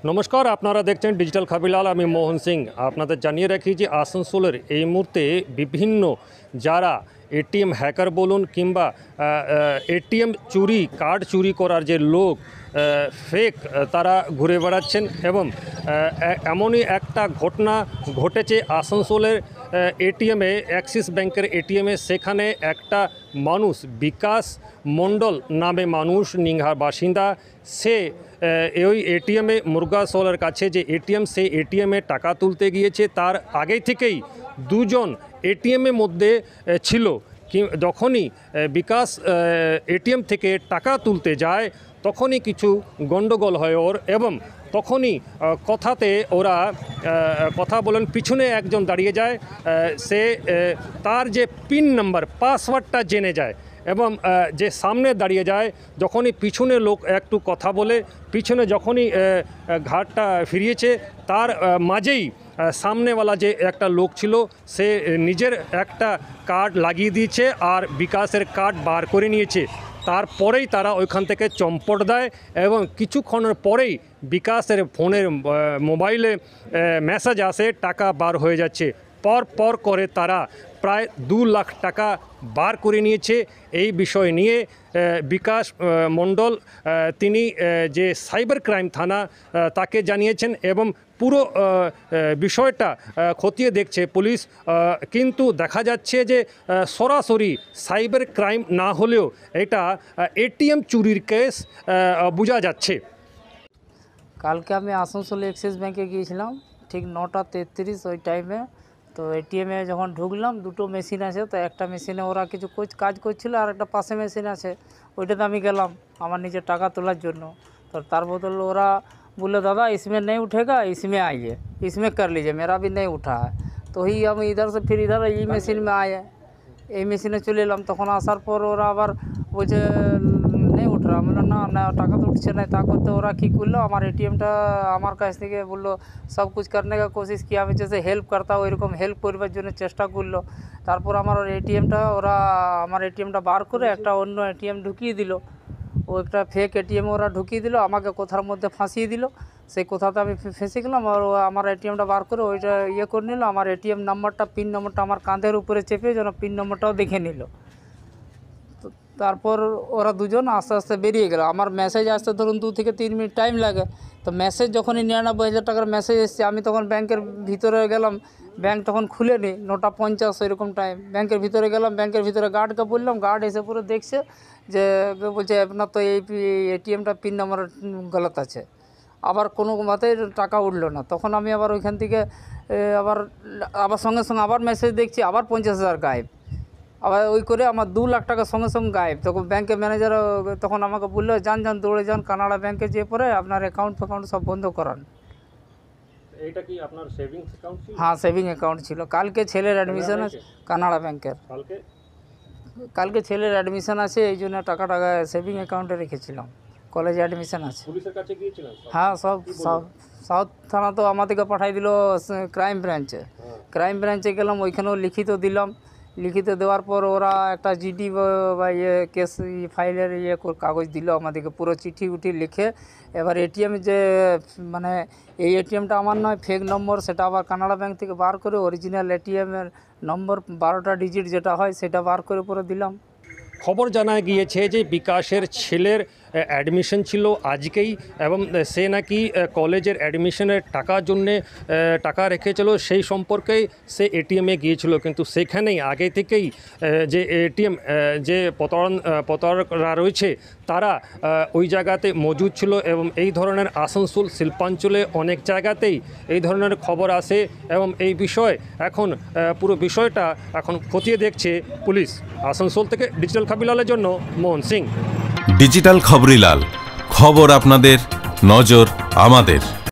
নমস্কার, আপনারা দেখছেন ডিজিটাল খাবিলাল। আমি মোহন সিং। আপনাদের জানিয়ে রাখি যে আসানসোলের এই মুহূর্তে বিভিন্ন যারা এটিএম হ্যাকার বলুন কিংবা এটিএম চুরি কার্ড চুরি করার যে লোক ফেক তারা ঘুরে বেড়াচ্ছেন এবং এমনই একটা ঘটনা ঘটেছে আসানসোলের এটিএমে, অ্যাক্সিস ব্যাংকের এটিএমে। সেখানে একটা মানুষ, বিকাশ মণ্ডল নামে মানুষ, নিংহার বাসিন্দা, সে ওই এটিএমে মুরগাসোলের কাছে যে এটিএম, সেই এটিএমে টাকা তুলতে গিয়েছে। তার আগে থেকেই দুজন এটিএমের মধ্যে ছিল। যখনই বিকাশ এটিএম থেকে টাকা তুলতে যায় তখনই কিছু গণ্ডগোল হয় ওর, এবং তখনই কথাতে ওরা কথা বলেন। পিছনে একজন দাঁড়িয়ে যায়, সে তার যে পিন নাম্বার, পাসওয়ার্ডটা জেনে যায় এবং যে সামনে দাঁড়িয়ে যায়, যখনই পিছনে লোক একটু কথা বলে, পিছনে যখনই ঘাটটা ফিরিয়েছে, তার মাঝেই সামনেওয়ালা যে একটা লোক ছিল সে নিজের একটা কার্ড লাগিয়ে দিয়েছে আর বিকাশের কার্ড বার করে নিয়েছে। তারপরেই তারা ওইখান থেকে চম্পট দেয় এবং কিছুক্ষণের পরেই বিকাশের ফোনের মোবাইলে মেসেজ আসে টাকা বার হয়ে যাচ্ছে। পর করে তারা প্রায় 2 লাখ টাকা বার করে নিয়েছে। এই বিষয় নিয়ে বিকাশ মণ্ডল তিনি যে সাইবার ক্রাইম থানা তাকে জানিয়েছেন এবং পুরো বিষয়টা খতিয়ে দেখছে পুলিশ। কিন্তু দেখা যাচ্ছে যে সরাসরি সাইবার ক্রাইম না হলেও এটা এটিএম চুরির কেস বোঝা যাচ্ছে। কালকে আমি আসানসোল অ্যাক্সিস ব্যাংকে গিয়েছিলাম ঠিক 9:33 ওই টাইমে। তো এটিএমে যখন ঢুকলাম, দুটো মেশিন আছে, তো একটা মেশিনে ওরা কিছু কাজ করছিল আর একটা পাশে মেশিন আছে, ওইটাতে আমি গেলাম আমার নিজের টাকা তোলার জন্য। তো তার বদলে ওরা बोले दादा इसमें नहीं उठेगा, इसमें आइए, इसमें कर लीजिए, मेरा भी नहीं उठा है। तो ही हम इधर से फिर इधर এই মেশিন आए, এই মেশিনে চলে এলাম। তখন আসার পর ওরা আবার বলছে নেই উঠ রা, মানে না না টাকা তো উঠছে না। তা করতে ওরা কী করলো, আমার এটিএমটা আমার কাছ থেকে বললো সব कुछ करने का कोशिश किया, আমি जैसे হেল্প করতাম ওইরকম হেল্প করবার জন্য চেষ্টা করলো। তারপর আমার এটিএমটা ওরা আমার এটিএমটা বার করে একটা অন্য এটিএম ঢুকিয়ে দিল। ও একটা ফেক এটিএম ওরা ঢুকিয়ে দিল, আমাকে কোথার মধ্যে ফাঁসিয়ে দিল। সেই কোথাতে আমি ফেঁসে গেলাম আর আমার এটিএমটা বার করে ওইটা করে নিল। আমার এটিএম নাম্বারটা, পিন নম্বরটা আমার কাঁধের উপরে চেপে যেন পিন নম্বরটাও দেখে নিল। তো তারপর ওরা দুজন আস্তে আস্তে বেরিয়ে গেল। আমার মেসেজ আসতে ধরুন 2 থেকে 3 মিনিট টাইম লাগে। তো মেসেজ যখনই 99,000 টাকার মেসেজ এসছে, আমি তখন ব্যাংকের ভিতরে গেলাম। ব্যাংক তখন খুলেনি, 9:50 এরকম টাইম। ব্যাংকের ভিতরে গেলাম, ব্যাংকের ভিতরে গার্ডকে বললাম, গার্ড এসে পুরো দেখছে যে বলছে আপনার তো এই এটিএমটা পিন নাম্বার গলত আছে। আবার কোনো মতেই টাকা উঠলো না। তখন আমি আবার ওইখান থেকে আবার সঙ্গে সঙ্গে আবার মেসেজ দেখছি, আবার 50,000 গায়েব। আবার ওই করে আমার 2 লাখ টাকা সঙ্গে সঙ্গে গায়েব। তখন ব্যাংকের ম্যানেজার তখন আমাকে বললো যান দৌড়ে যান কানাড়া ব্যাংকে, যেয়ে পরে আপনার অ্যাকাউন্ট সব বন্ধ করান। এটা কি আপনার সেভিংস অ্যাকাউন্ট ছিল? হ্যাঁ, সেভিং অ্যাকাউন্ট ছিল। কালকে ছেলের অ্যাডমিশন আছে কানাড়া ব্যাংকের। কালকে ছেলের অ্যাডমিশন আছে, এই জন্য টাকা সেভিং অ্যাকাউন্টে রেখেছিলাম। কলেজে অ্যাডমিশন আছে। পুলিশের কাছে গিয়েছিলেন? হ্যাঁ, সব সাউথ থানা তো আমাদেরকে পাঠাই দিল ক্রাইম ব্রাঞ্চে। ক্রাইম ব্রাঞ্চে গেলাম, ওইখানেও লিখিত দিলাম। লিখিত দেওয়ার পর ওরা একটা জিডি বা কেস ফাইলের কাগজ দিল আমাদেরকে, পুরো চিঠি লিখে। এবার এটিএম যে মানে এই এটিএমটা আমার নয়, ফেক নম্বর, সেটা আবার কানাড়া ব্যাংক থেকে বার করে অরিজিনাল এটিএমের নম্বর 12টা ডিজিট যেটা হয় সেটা বার করে পরে দিলাম। খবর জানা গিয়েছে যে বিকাশের ছেলের অ্যাডমিশন ছিল আজকেই এবং সে নাকি কলেজের অ্যাডমিশনের টাকার জন্যে টাকা রেখেছিল, সেই সম্পর্কেই সে এটিএমে গিয়েছিল। কিন্তু সেখানেই আগে থেকেই যে এটিএম যে প্রতারকরা রয়েছে তারা ওই জায়গাতে মজুদ ছিল এবং এই ধরনের আসানসোল শিল্পাঞ্চলে অনেক জায়গাতেই এই ধরনের খবর আসে এবং এই বিষয় এখন পুরো বিষয়টা এখন খতিয়ে দেখছে পুলিশ। আসানসোল থেকে ডিজিটাল খাবিলালের জন্য মোহন সিং। ডিজিটাল খবরিলাল, খবর আপনাদের, নজর আমাদের।